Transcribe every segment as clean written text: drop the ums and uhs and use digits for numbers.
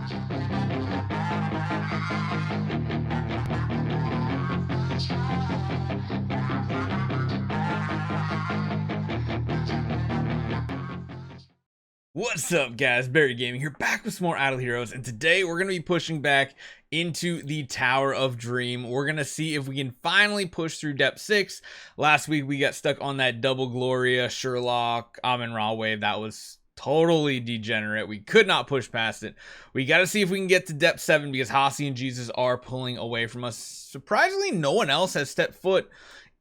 What's up, guys? Barry Gaming here, back with some more Idle Heroes, and today we're going to be pushing back into the Tower of Dream. We're going to see if we can finally push through Depth 6. Last week we got stuck on that double Gloria, Sherlock, Amun-Ra wave. That was totally degenerate. We could not push past it. We got to see if we can get to Depth 7 because Hasi and Jesus are pulling away from us. Surprisingly, no one else has stepped foot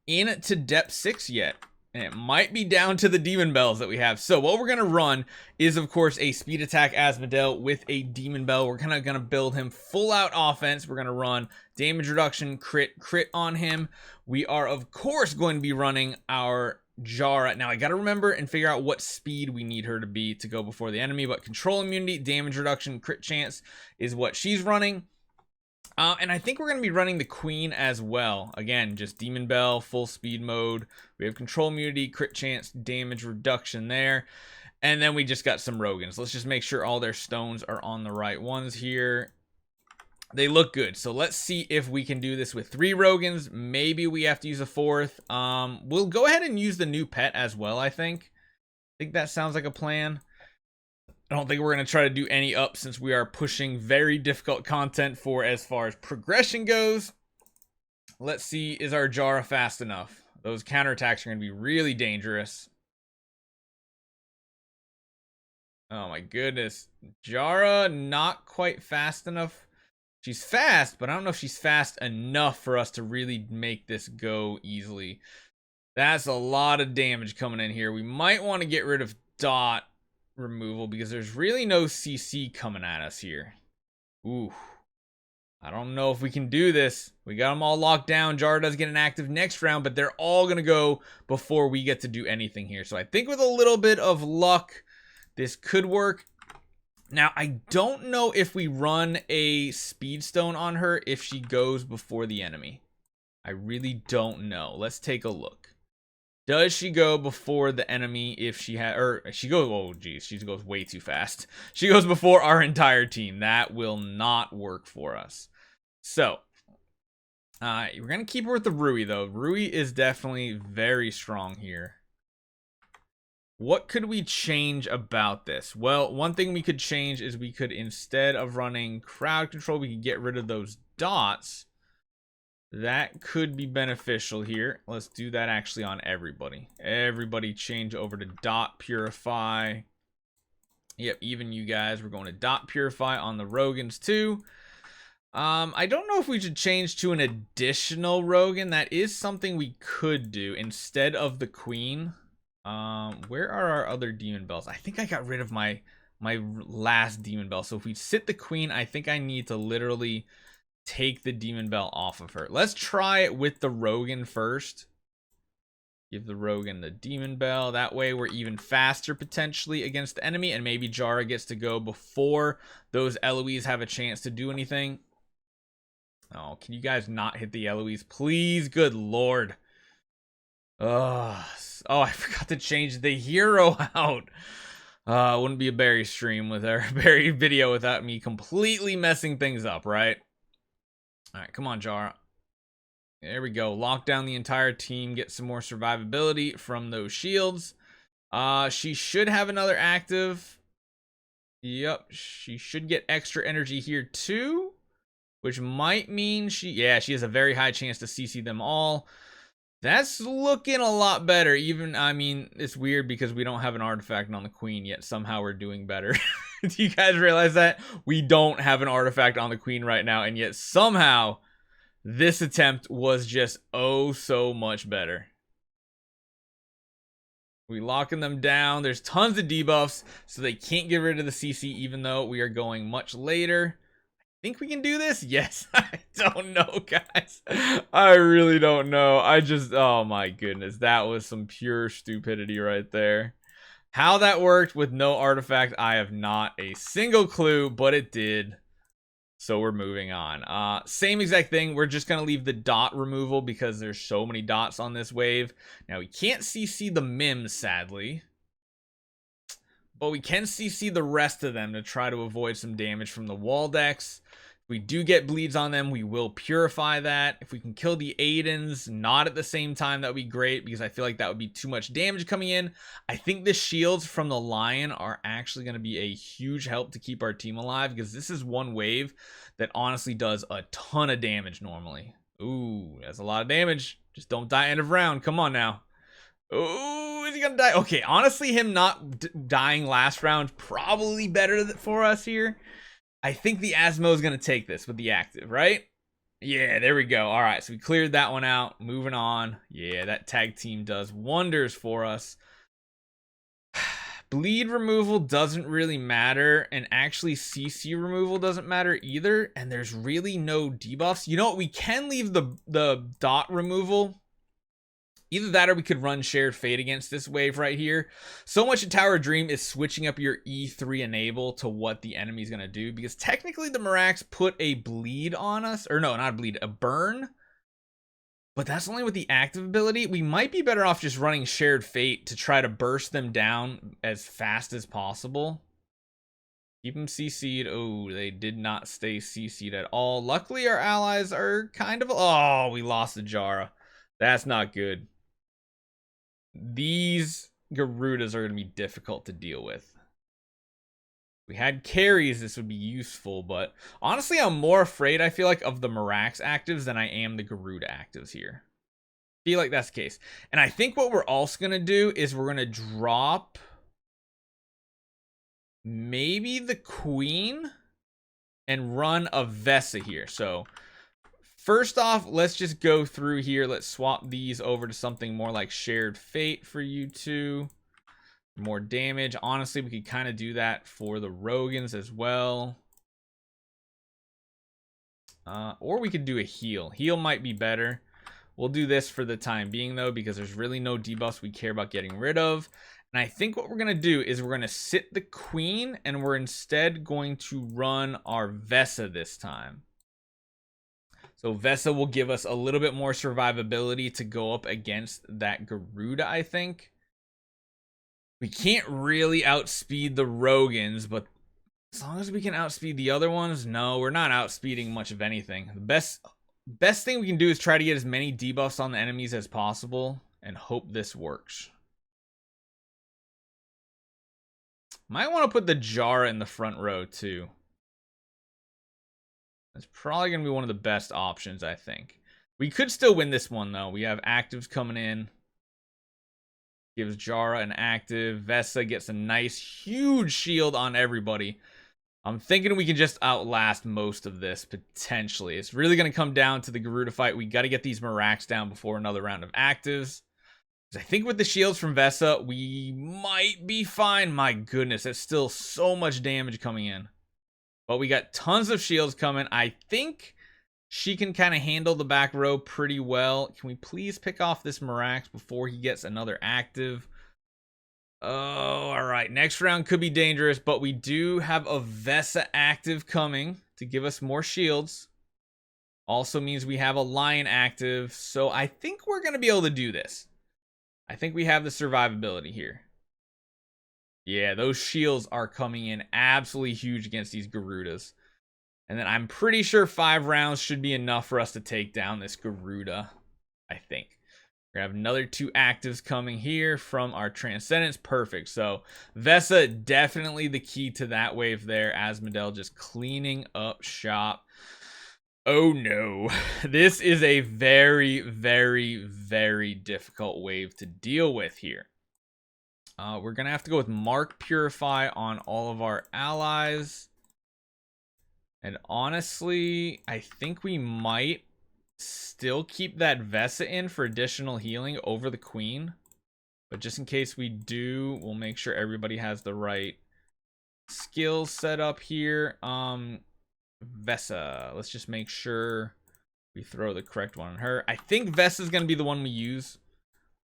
into Depth 6 yet. And it might be down to the demon bells that we have. So what we're going to run is, of course, a speed attack Asmodel with a demon bell. We're kind of going to build him full out offense. We're going to run damage reduction, crit on him. We are, of course, going to be running our Jara. Now, I got to remember and figure out what speed we need her to be to go before the enemy. But control immunity, damage reduction, crit chance is what she's running. And I think we're going to be running the Queen as well. Again, just Demon Bell, full speed mode. We have control immunity, crit chance, damage reduction there. And then we just got some Rogans. Let's just make sure all their stones are on the right ones here. They look good. So let's see if we can do this with 3 Rogans. Maybe we have to use a 4th. We'll go ahead and use the new pet as well, I think. I think that sounds like a plan. I don't think we're going to try to do any up since we are pushing very difficult content for as far as progression goes. Let's see, is our Jara fast enough? Those counterattacks are going to be really dangerous. Oh my goodness. Jara, not quite fast enough. She's fast, but I don't know if she's fast enough for us to really make this go easily. That's a lot of damage coming in here. We might want to get rid of Dot removal because there's really no CC coming at us here. Ooh, I don't know if we can do this. We got them all locked down. Jara does get an active next round, but they're all gonna go before we get to do anything here. So I think with a little bit of luck, this could work. Now, I don't know if we run a speed stone on her if she goes before the enemy. I really don't know. Let's take a look. Does she go before the enemy if she has, or she goes, oh geez, she goes way too fast. She goes before our entire team. That will not work for us. So, we're going to keep her with the Rui though. Rui is definitely very strong here. What could we change about this? Well, one thing we could change is we could, instead of running crowd control, we could get rid of those dots. That could be beneficial here. Let's do that actually on everybody. Everybody change over to dot purify. Yep, even you guys. We're going to dot purify on the Rogans too. I don't know if we should change to an additional Rogan. That is something we could do instead of the Queen. Where are our other demon bells? I think I got rid of my last demon bell. So if we sit the Queen, I think I need to literally take the demon bell off of her. Let's try it with the Rogan first. Give the Rogan the demon bell. That way we're even faster potentially against the enemy, and maybe Jara gets to go before those Eloise have a chance to do anything. Oh, can you guys not hit the Eloise, please? Good lord. Oh, I forgot to change the hero out. Wouldn't be a Barry stream with our Barry video without me completely messing things up, right? All right, come on, Jara. There we go. Lock down the entire team. Get some more survivability from those shields. She should have another active. Yep, she should get extra energy here too, which might mean she has a very high chance to CC them all. That's looking a lot better. Even, I mean, it's weird because we don't have an artifact on the Queen yet. Somehow we're doing better. Do you guys realize that? We don't have an artifact on the Queen right now, and yet somehow this attempt was just oh so much better. We locking them down. There's tons of debuffs, so they can't get rid of the CC even though we are going much later. Think we can do this? Yes. I don't know, guys. I really don't know. Oh my goodness, that was some pure stupidity right there. How that worked with no artifact, I have not a single clue, but it did. So we're moving on. Same exact thing. We're just going to leave the dot removal because there's so many dots on this wave. Now we can't CC the Mims, sadly. But we can CC the rest of them to try to avoid some damage from the wall decks. If we do get bleeds on them, we will purify that. If we can kill the Aidens, not at the same time, that would be great, because I feel like that would be too much damage coming in. I think the shields from the Lion are actually going to be a huge help to keep our team alive, because this is one wave that honestly does a ton of damage normally. Ooh, that's a lot of damage. Just don't die end of round. Come on now. Oh, is he gonna die? Okay, honestly, him not dying last round probably better for us here. I think the Asmo is gonna take this with the active, right? Yeah, there we go. All right, so we cleared that one out. Moving on. Yeah, that tag team does wonders for us. Bleed removal doesn't really matter, and actually CC removal doesn't matter either, and there's really no debuffs. You know what? We can leave the dot removal. Either that or we could run Shared Fate against this wave right here. So much in Tower of Dream is switching up your E3 enable to what the enemy's going to do. Because technically the Mirax put a bleed on us. Or no, not a bleed, a burn. But that's only with the active ability. We might be better off just running Shared Fate to try to burst them down as fast as possible. Keep them CC'd. Oh, they did not stay CC'd at all. Luckily, our allies are kind of... Oh, we lost the Jara. That's not good. These Garudas are going to be difficult to deal with. If we had carries, this would be useful, but honestly, I'm more afraid, I feel like, of the Mirax actives than I am the Garuda actives here. I feel like that's the case. And I think what we're also going to do is we're going to drop maybe the Queen and run a Vesa here. So first off, let's just go through here. Let's swap these over to something more like Shared Fate for you two. More damage. Honestly, we could kind of do that for the Rogans as well. Or we could do a heal. Heal might be better. We'll do this for the time being, though, because there's really no debuffs we care about getting rid of. And I think what we're going to do is we're going to sit the Queen, and we're instead going to run our Vesa this time. So Vesa will give us a little bit more survivability to go up against that Garuda, I think. We can't really outspeed the Rogans, but as long as we can outspeed the other ones, no, we're not outspeeding much of anything. The best thing we can do is try to get as many debuffs on the enemies as possible and hope this works. Might want to put the Jara in the front row too. That's probably going to be one of the best options, I think. We could still win this one, though. We have actives coming in. Gives Jara an active. Vesa gets a nice, huge shield on everybody. I'm thinking we can just outlast most of this, potentially. It's really going to come down to the Garuda fight. We got to get these Mirax down before another round of actives. I think with the shields from Vesa, we might be fine. My goodness, that's still so much damage coming in. But we got tons of shields coming. I think she can kind of handle the back row pretty well. Can we please pick off this Mirax before he gets another active? Oh, all right. Next round could be dangerous, but we do have a Vesa active coming to give us more shields. Also means we have a Lion active, so I think we're going to be able to do this. I think we have the survivability here. Yeah, those shields are coming in absolutely huge against these Garudas. And then I'm pretty sure 5 rounds should be enough for us to take down this Garuda, I think. We have another 2 actives coming here from our Transcendence. Perfect. So Vesa, definitely the key to that wave there. Asmodel just cleaning up shop. Oh no. This is a very, very, very difficult wave to deal with here. We're going to have to go with Mark Purify on all of our allies. And honestly, I think we might still keep that Vesa in for additional healing over the Queen. But just in case we do, we'll make sure everybody has the right skills set up here. Vesa, let's just make sure we throw the correct one on her. I think Vesa is going to be the one we use.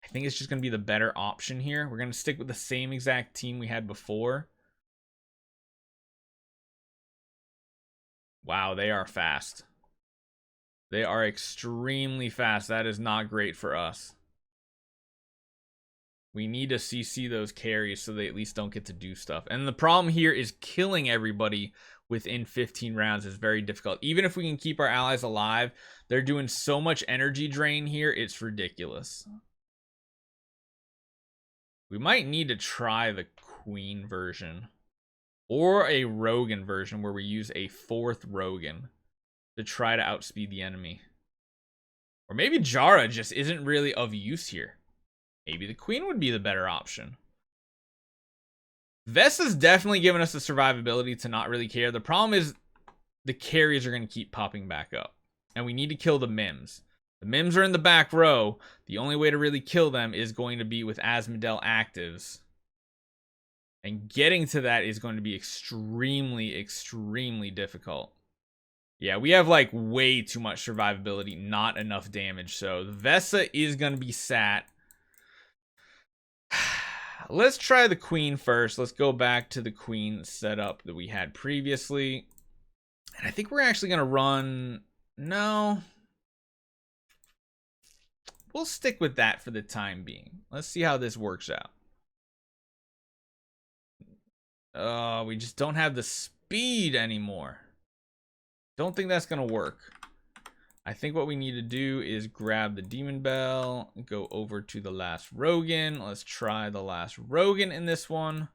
I think it's just going to be the better option here. We're going to stick with the same exact team we had before. Wow, they are fast. They are extremely fast. That is not great for us. We need to CC those carries so they at least don't get to do stuff. And the problem here is killing everybody within 15 rounds is very difficult. Even if we can keep our allies alive, they're doing so much energy drain here, it's ridiculous. We might need to try the Queen version. Or a Rogan version where we use a 4th Rogan to try to outspeed the enemy. Or maybe Jara just isn't really of use here. Maybe the Queen would be the better option. Vessa's definitely given us the survivability to not really care. The problem is the carries are going to keep popping back up. And we need to kill the Mims. The Mims are in the back row. The only way to really kill them is going to be with Asmodel actives. And getting to that is going to be extremely, extremely difficult. Yeah, we have like way too much survivability, not enough damage. So the Vessa is going to be sat. Let's try the Queen first. Let's go back to the Queen setup that we had previously. And I think we're actually going to run... No. We'll stick with that for the time being. Let's see how this works out. We just don't have the speed anymore. Don't think that's going to work. I think what we need to do is grab the Demon Bell, go over to the last Rogan. Let's try the last Rogan in this one.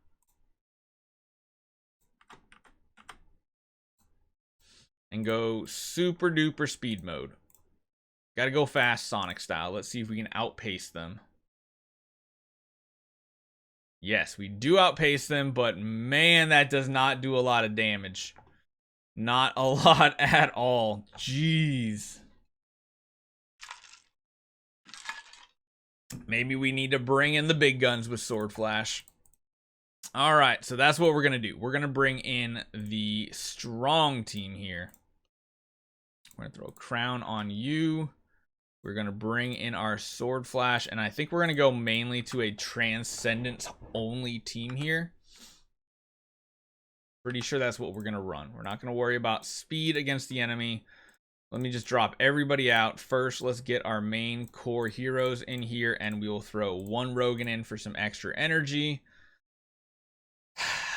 And go super duper speed mode. Gotta go fast Sonic style. Let's see if we can outpace them. Yes, we do outpace them, but man, that does not do a lot of damage. Not a lot at all. Jeez. Maybe we need to bring in the big guns with Sword Flash. All right, so that's what we're going to do. We're going to bring in the strong team here. We're going to throw a crown on you. We're going to bring in our Sword Flash, and I think we're going to go mainly to a Transcendence-only team here. Pretty sure that's what we're going to run. We're not going to worry about speed against the enemy. Let me just drop everybody out. First, let's get our main core heroes in here, and we will throw one Rogan in for some extra energy.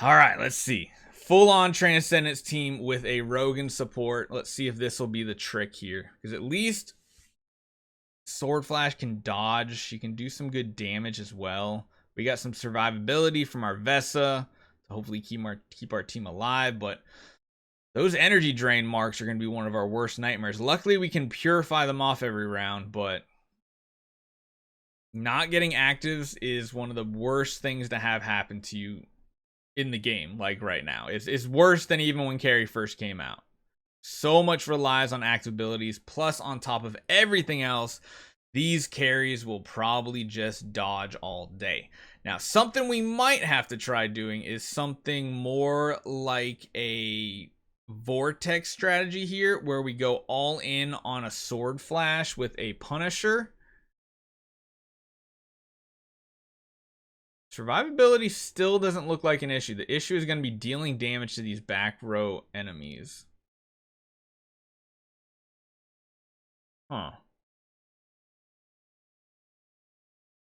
All right, let's see. Full-on Transcendence team with a Rogan support. Let's see if this will be the trick here. Because at least Sword Flash can dodge. She can do some good damage as well. We got some survivability from our Vessa to hopefully keep our team alive. But those energy drain marks are going to be one of our worst nightmares. Luckily, we can purify them off every round. But not getting actives is one of the worst things to have happen to you in the game, like right now. It's worse than even when Carry first came out. So much relies on active abilities, plus on top of everything else, these carries will probably just dodge all day. Now, something we might have to try doing is something more like a Vortex strategy here, where we go all in on a Sword Flash with a Punisher. Survivability still doesn't look like an issue. The issue is going to be dealing damage to these back row enemies. Huh.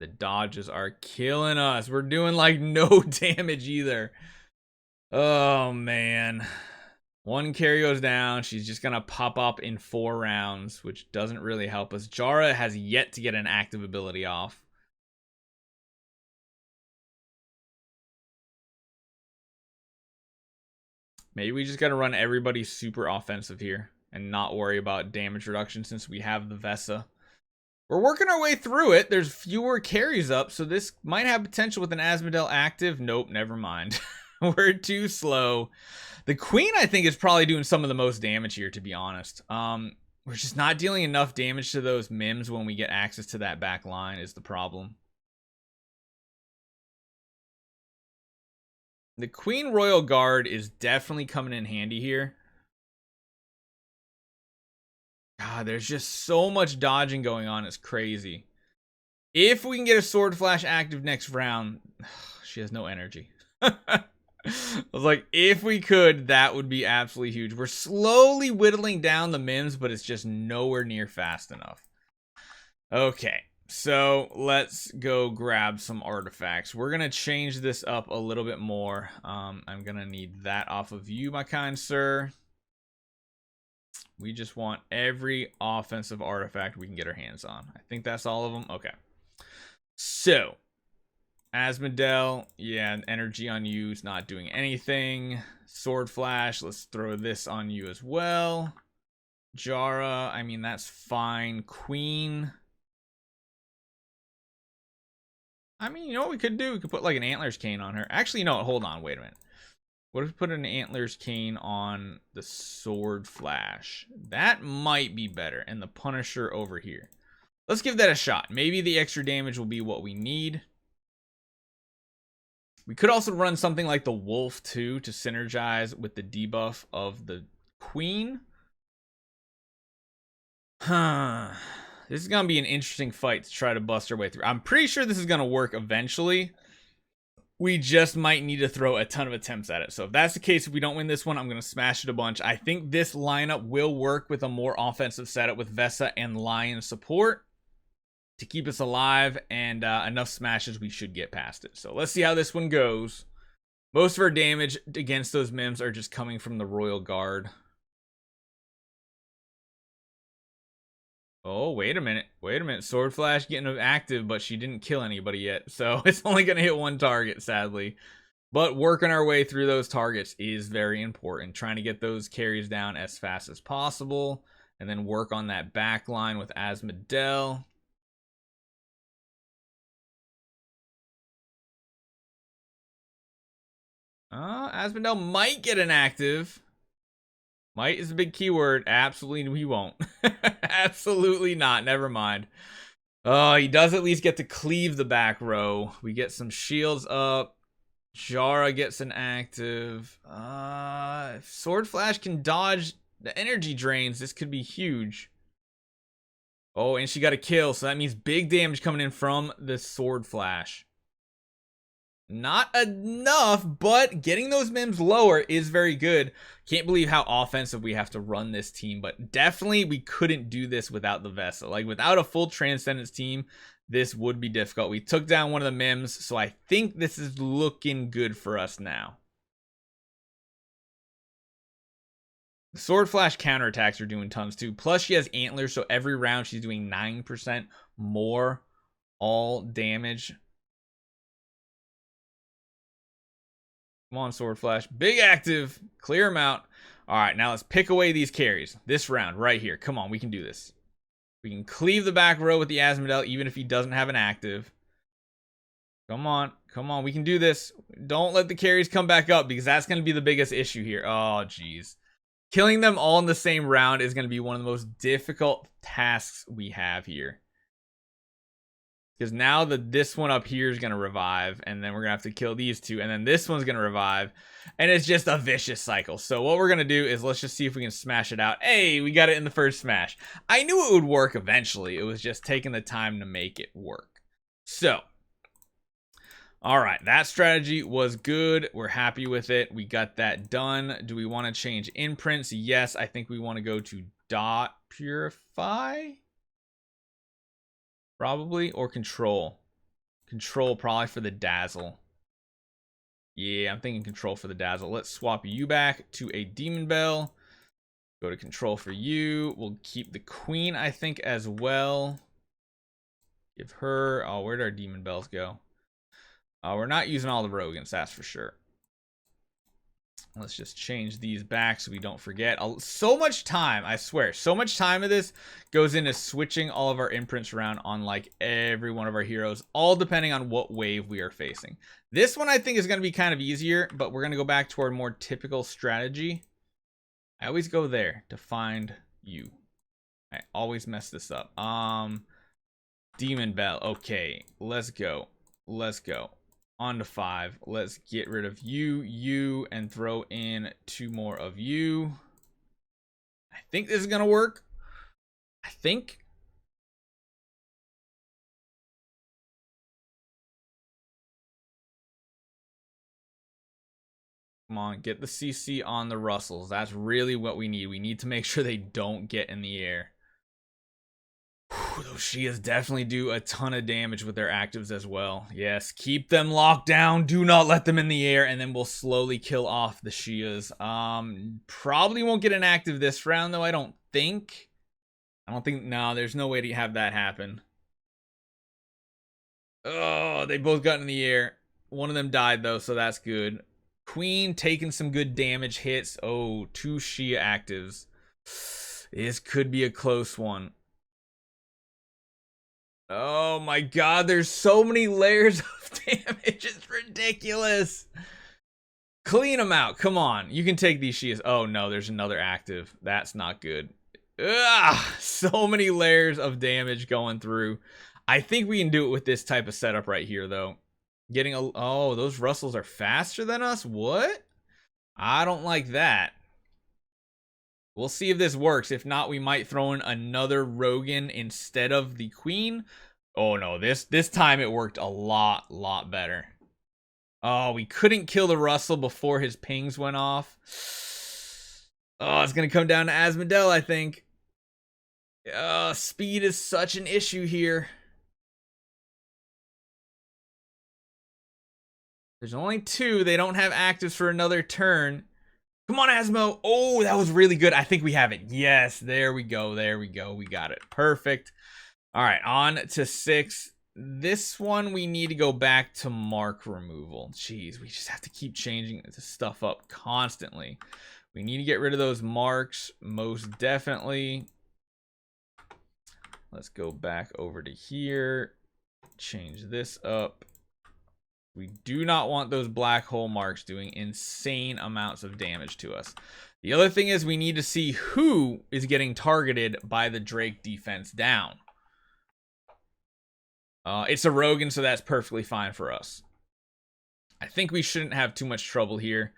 The dodges are killing us. We're doing like no damage either. Oh, man. One carry goes down. She's just going to pop up in 4 rounds, which doesn't really help us. Jara has yet to get an active ability off. Maybe we just got to run everybody super offensive here and not worry about damage reduction since we have the Vessa. We're working our way through it. There's fewer carries up, so this might have potential with an Asmodel active. Nope, never mind. We're too slow. The Queen, I think, is probably doing some of the most damage here, to be honest. We're just not dealing enough damage to those Mims when we get access to that back line is the problem. The Queen Royal Guard is definitely coming in handy here. God, there's just so much dodging going on. It's crazy. If we can get a Sword Flash active next round, she has no energy. I was like, if we could, that would be absolutely huge. We're slowly whittling down the Mims, but it's just nowhere near fast enough. Okay, So let's go grab some artifacts. We're gonna change this up a little bit more. I'm gonna need that off of you, my kind sir. We just want every offensive artifact we can get our hands on. I think that's all of them. Okay. So, Asmodel, yeah, energy on you is not doing anything. Sword Flash, let's throw this on you as well. Jara, I mean, that's fine. Queen. I mean, you know what we could do? We could put like an Antlers Cane on her. Actually, no, hold on, wait a minute. What if we put an Antlers Cane on the Sword Flash? That might be better. And the Punisher over here. Let's give that a shot. Maybe the extra damage will be what we need. We could also run something like the Wolf too to synergize with the debuff of the Queen. Huh. This is going to be an interesting fight to try to bust our way through. I'm pretty sure this is going to work eventually. We just might need to throw a ton of attempts at it. So if that's the case, if we don't win this one, I'm going to smash it a bunch. I think this lineup will work with a more offensive setup with Vesa and Lion support to keep us alive, and enough smashes we should get past it. So let's see how this one goes. Most of our damage against those Mims are just coming from the Royal Guard. Oh, wait a minute. Wait a minute. Sword Flash getting active, but she didn't kill anybody yet. So it's only going to hit one target, sadly. But working our way through those targets is very important. Trying to get those carries down as fast as possible. And then work on that back line with Asmodel. Asmodel might get an active. Might is a big keyword. Absolutely he won't. Absolutely not. Never mind. He does at least get to cleave the back row. We get some shields up. Jara gets an active. If Sword Flash can dodge the energy drains, this could be huge. Oh, and she got a kill, so that means big damage coming in from the Sword Flash. Not enough, but getting those Mims lower is very good. Can't believe how offensive we have to run this team, but definitely we couldn't do this without the Vesa. Like, without a full Transcendence team, this would be difficult. We took down one of the Mims, so I think this is looking good for us now. The Sword Flash counterattacks are doing tons too. Plus, she has antlers, so every round she's doing 9% more all damage. Come on, Sword Flash. Big active. Clear him out. All right, now let's pick away these carries. This round right here. Come on, we can do this. We can cleave the back row with the Asmodel, even if he doesn't have an active. Come on. Come on, we can do this. Don't let the carries come back up, because that's going to be the biggest issue here. Oh, jeez. Killing them all in the same round is going to be one of the most difficult tasks we have here. Because now this one up here is going to revive, and then we're going to have to kill these two, and then this one's going to revive, and it's just a vicious cycle. So what we're going to do is let's just see if we can smash it out. Hey, we got it in the first smash. I knew it would work eventually. It was just taking the time to make it work. So, all right, that strategy was good. We're happy with it. We got that done. Do we want to change imprints? Yes, I think we want to go to Dot Purify. Probably, or Control. Control probably for the Dazzle. Yeah, I'm thinking Control for the Dazzle. Let's swap you back to a Demon Bell. Go to Control for you. We'll keep the Queen, I think, as well. Give her... Oh, where'd our Demon Bells go? We're not using all the Rogans, that's for sure. Let's just change these back so we don't forget. So much time, I swear. So much time of this goes into switching all of our imprints around on like every one of our heroes, all depending on what wave we are facing. This one I think is going to be kind of easier, but we're going to go back to our more typical strategy. I always go there to find you. I always mess this up. Demon Bell. Okay, let's go. Let's go. On to 5. Let's get rid of you, and throw in 2 more of you. I think this is going to work. I think. Come on, get the CC on the Russells. That's really what we need. We need to make sure they don't get in the air. Those Shias definitely do a ton of damage with their actives as well. Yes, keep them locked down. Do not let them in the air, and then we'll slowly kill off the Shias. Probably won't get an active this round, though, I don't think. No, there's no way to have that happen. Oh, they both got in the air. One of them died, though, so that's good. Queen taking some good damage hits. Oh, 2 Shia actives. This could be a close one. Oh my god, there's so many layers of damage. It's ridiculous. Clean them out. Come on. You can take these Shias. Oh no, there's another active. That's not good. Ugh, so many layers of damage going through. I think we can do it with this type of setup right here, though. Oh, those Russells are faster than us? What? I don't like that. We'll see if this works. If not, we might throw in another Rogan instead of the Queen. Oh no, this time it worked a lot better. Oh, we couldn't kill the Russell before his pings went off. Oh, it's gonna come down to Asmodel, I think. Speed is such an issue here. There's only 2. They don't have actives for another turn. Come on, Asmo. Oh, that was really good. I think we have it. Yes, there we go. There we go. We got it. Perfect. All right, on to 6. This one, we need to go back to mark removal. Jeez, we just have to keep changing this stuff up constantly. We need to get rid of those marks, most definitely. Let's go back over to here. Change this up. We do not want those black hole marks doing insane amounts of damage to us. The other thing is we need to see who is getting targeted by the Drake defense down. It's a Rogan, so that's perfectly fine for us. I think we shouldn't have too much trouble here.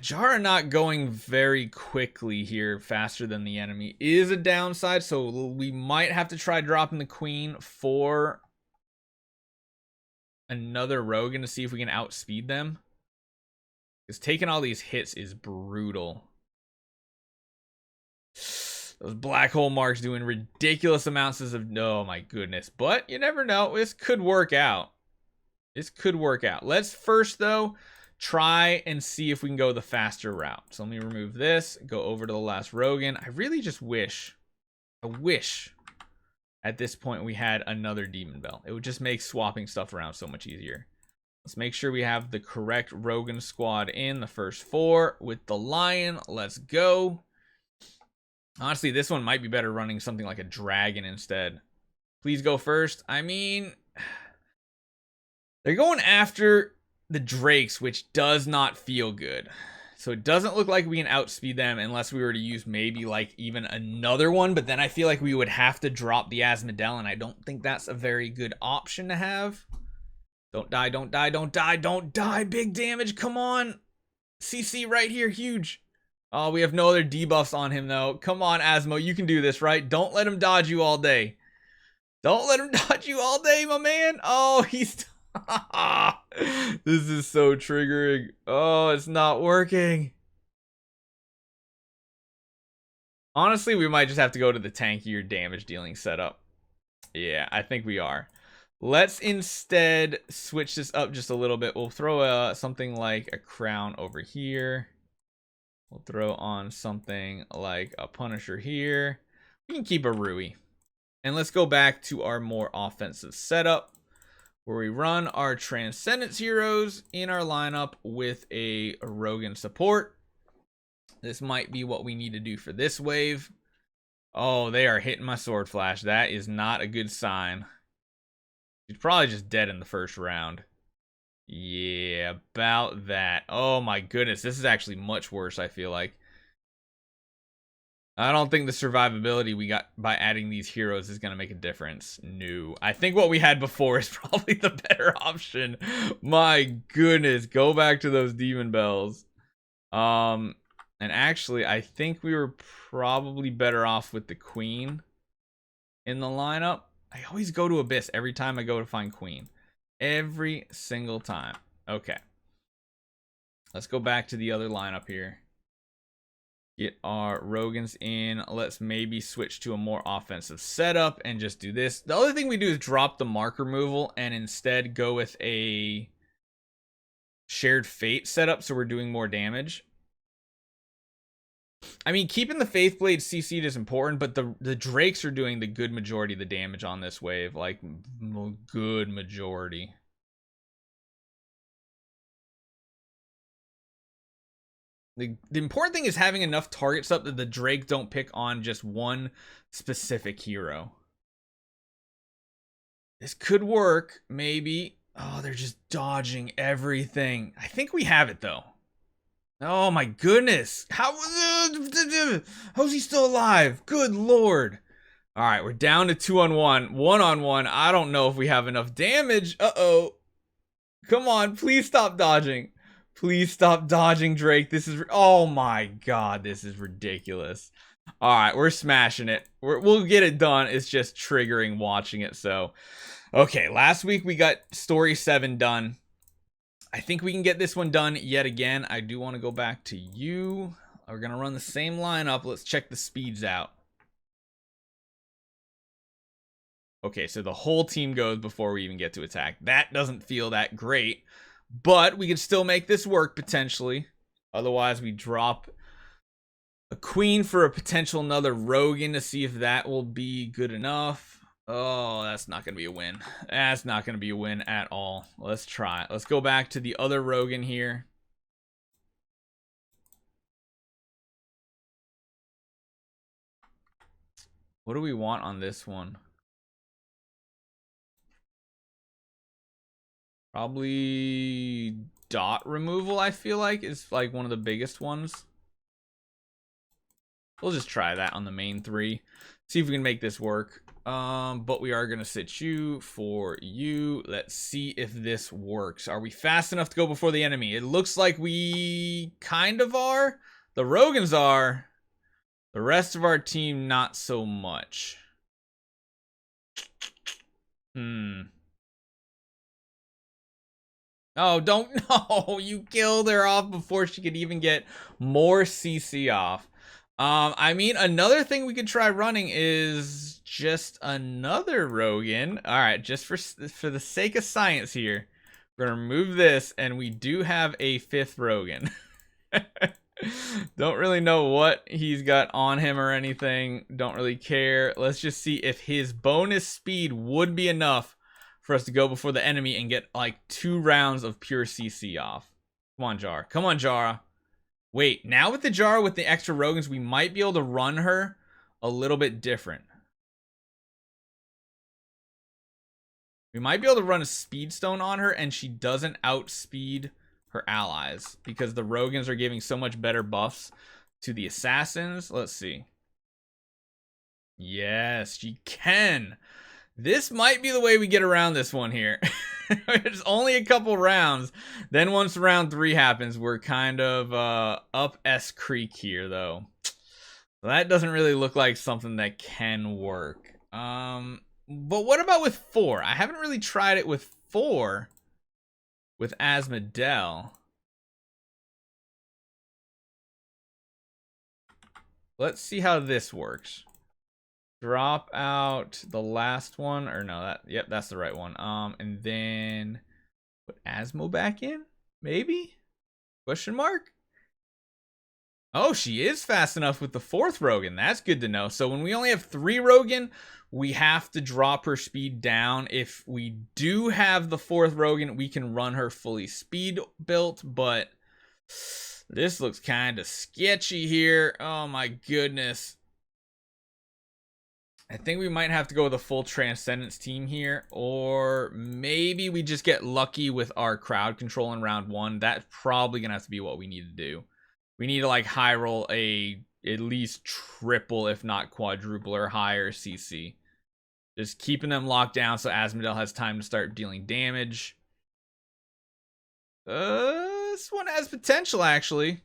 Jara not going very quickly here, faster than the enemy, is a downside, so we might have to try dropping the Queen for another Rogan to see if we can outspeed them. Because taking all these hits is brutal. Those black hole marks doing ridiculous amounts of... Oh my goodness. But you never know. This could work out. This could work out. Let's first, though, try and see if we can go the faster route. So let me remove this. Go over to the last Rogan. I really just wish... I wish... at this point we had another Demon Bell. It would just make swapping stuff around so much easier. Let's make sure we have the correct Rogan squad in the first 4 with the Lion. Let's go. Honestly, this one might be better running something like a Dragon instead. Please go first. I mean, they're going after the Drakes, which does not feel good. So it doesn't look like we can outspeed them unless we were to use maybe like even another one. But then I feel like we would have to drop the Asmodel, and I don't think that's a very good option to have. Don't die, don't die, don't die, don't die. Big damage, come on. CC right here, huge. Oh, we have no other debuffs on him though. Come on, Asmo, you can do this, right? Don't let him dodge you all day. Don't let him dodge you all day, my man. Oh, he's... This is so triggering. Oh, it's not working. Honestly, we might just have to go to the tankier damage dealing setup. Yeah, I think we are. Let's instead switch this up just a little bit. We'll throw something like a crown over here. We'll throw on something like a Punisher here. We can keep a Rui. And let's go back to our more offensive setup, where we run our Transcendence heroes in our lineup with a Rogan support. This might be what we need to do for this wave. Oh, they are hitting my Sword Flash. That is not a good sign. He's probably just dead in the first round. Yeah, about that. Oh my goodness, this is actually much worse, I feel like. I don't think the survivability we got by adding these heroes is going to make a difference. No. I think what we had before is probably the better option. My goodness, go back to those Demon Bells. And actually, I think we were probably better off with the Queen in the lineup. I always go to Abyss every time I go to find Queen. Every single time. Okay. Let's go back to the other lineup here. Get our Rogans in. Let's maybe switch to a more offensive setup and just do this. The other thing we do is drop the mark removal and instead go with a shared fate setup so we're doing more damage. I mean, keeping the Faith Blade CC'd is important, but the Drakes are doing the good majority of the damage on this wave. Like, good majority. The important thing is having enough targets up that the Drake don't pick on just one specific hero. This could work, maybe. Oh, they're just dodging everything. I think we have it, though. Oh, my goodness. How's he still alive? Good lord. All right, we're down to 2-on-1. 1-on-1. I don't know if we have enough damage. Uh-oh. Come on, please stop dodging. Please stop dodging, Drake. This is... Oh, my God. This is ridiculous. All right, we're smashing it. We'll get it done. It's just triggering watching it, so... Okay, last week we got Story 7 done. I think we can get this one done yet again. I do want to go back to you. We're going to run the same lineup. Let's check the speeds out. Okay, so the whole team goes before we even get to attack. That doesn't feel that great, but we can still make this work potentially. Otherwise, we drop a queen for a potential another Rogan to see if that will be good enough. Oh, that's not going to be a win. That's not going to be a win at all. Let's try it. Let's go back to the other Rogan here. What do we want on this one? Probably dot removal, I feel like, is like one of the biggest ones. We'll just try that on the main 3. See if we can make this work. But we are going to sit you for you. Let's see if this works. Are we fast enough to go before the enemy? It looks like we kind of are. The Rogans are. The rest of our team, not so much. Oh, don't. No, you killed her off before she could even get more CC off. I mean, another thing we could try running is just another Rogan. All right, just for the sake of science here, we're gonna remove this, and we do have a 5th Rogan. Don't really know what he's got on him or anything. Don't really care. Let's just see if his bonus speed would be enough for us to go before the enemy and get like 2 rounds of pure CC off. Come on, Jar. Come on, Jara. Wait, now with the Jara with the extra Rogans, we might be able to run her a little bit different. We might be able to run a Speedstone on her and she doesn't outspeed her allies because the Rogans are giving so much better buffs to the assassins. Let's see. Yes, she can. This might be the way we get around this one here. It's only a couple rounds. Then once round 3 happens, we're kind of up S Creek here, though. So that doesn't really look like something that can work. But what about with 4? I haven't really tried it with 4 with Asmodel. Let's see how this works. Drop out the last one, or no, yep, that's the right one. And then put Asmo back in, maybe? Question mark? Oh, she is fast enough with the 4th Rogan. That's good to know. So when we only have 3 Rogan, we have to drop her speed down. If we do have the 4th Rogan, we can run her fully speed built, but this looks kind of sketchy here. Oh my goodness. I think we might have to go with a full Transcendence team here, or maybe we just get lucky with our crowd control in round 1. That's probably going to have to be what we need to do. We need to like high roll at least triple, if not quadruple or higher CC. Just keeping them locked down so Asmodel has time to start dealing damage. This one has potential, actually.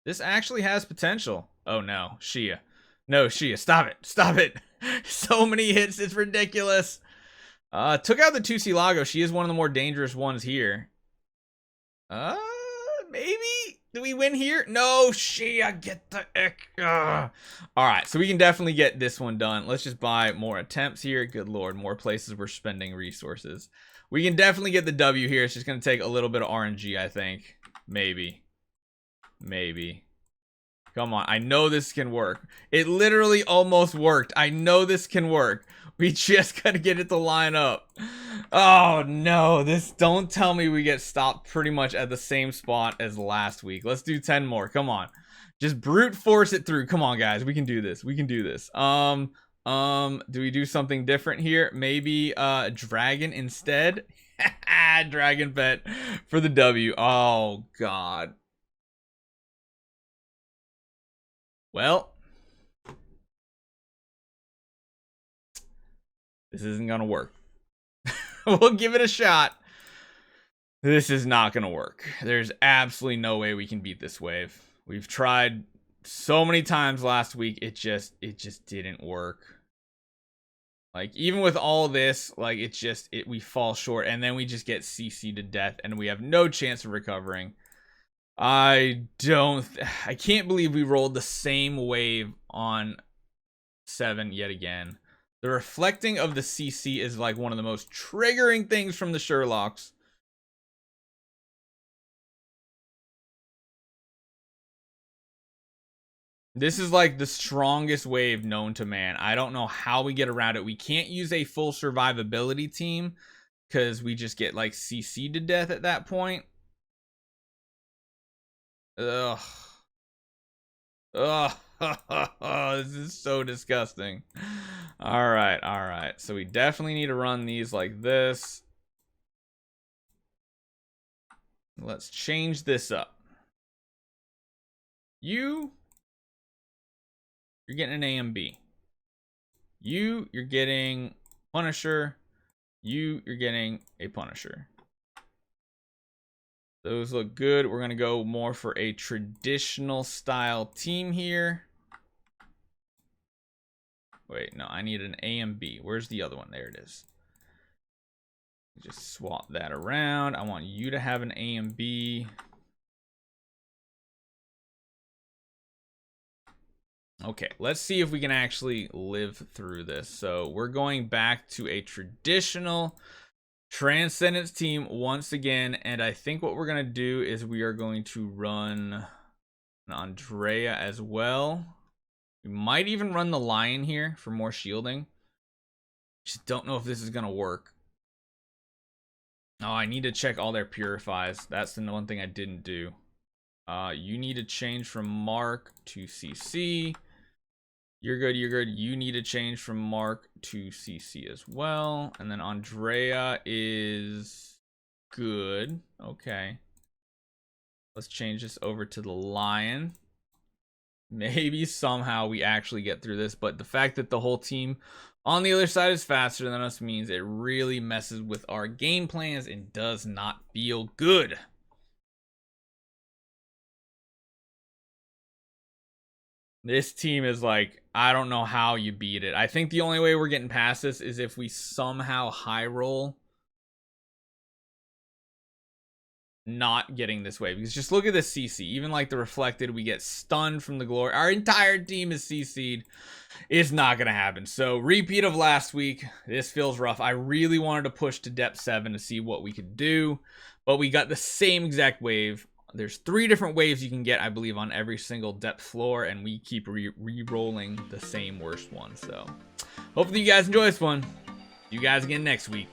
This actually has potential. Oh no, Shia. No, Shia, stop it. Stop it. So many hits, it's ridiculous. Took out the 2C Lago. She is one of the more dangerous ones here. Maybe? Do we win here? No, Shia, get the ick. Ugh. All right, so we can definitely get this one done. Let's just buy more attempts here. Good Lord, more places we're spending resources. We can definitely get the W here. It's just going to take a little bit of RNG, I think. Maybe. Maybe. Come on, I know this can work. It literally almost worked. I know this can work. We just gotta get it to line up. Oh no, don't tell me we get stopped pretty much at the same spot as last week. Let's do 10 more, come on. Just brute force it through. Come on guys, we can do this, we can do this. Do we do something different here? Maybe dragon instead? Dragon pet for the W. Oh god. Well, this isn't gonna work. We'll give it a shot. This is not gonna work. There's absolutely no way we can beat this wave. We've tried so many times last week. It just didn't work. Like, even with all this, like, we fall short, and then we just get CC'd to death, and we have no chance of recovering. I can't believe we rolled the same wave on 7 yet again. The reflecting of the CC is like one of the most triggering things from the Sherlocks. This is like the strongest wave known to man. I don't know how we get around it. We can't use a full survivability team because we just get like CC'd to death at that point. Ugh. Ugh. This is so disgusting. All right. So we definitely need to run these like this. Let's change this up. You're getting an A and B. You're getting Punisher. You're getting a Punisher. Those look good. We're going to go more for a traditional style team here. Wait, no, I need an A and B. Where's the other one? There it is. Just swap that around. I want you to have an A and B. Okay, let's see if we can actually live through this. So we're going back to a traditional Transcendence team once again, and I think what we're going to do is we are going to run an Andrea as well. We might even run the Lion here for more shielding. Just don't know if this is going to work. Oh, I need to check all their purifies. That's the one thing I didn't do. You need to change from Mark to CC. You're good. You need to change from Mark to CC as well. And then Andrea is good. Okay. Let's change this over to the Lion. Maybe somehow we actually get through this, but the fact that the whole team on the other side is faster than us means it really messes with our game plans and does not feel good. This team is like, I don't know how you beat it. I think the only way we're getting past this is if we somehow high roll not getting this way. Because just look at this CC. Even like the reflected, we get stunned from the glory. Our entire team is CC'd. It's not going to happen. So repeat of last week. This feels rough. I really wanted to push to depth 7 to see what we could do. But we got the same exact wave. There's 3 different waves you can get, I believe, on every single depth floor, and we keep re-rolling the same worst one. So hopefully you guys enjoy this one. See you guys again next week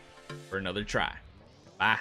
for another try. Bye.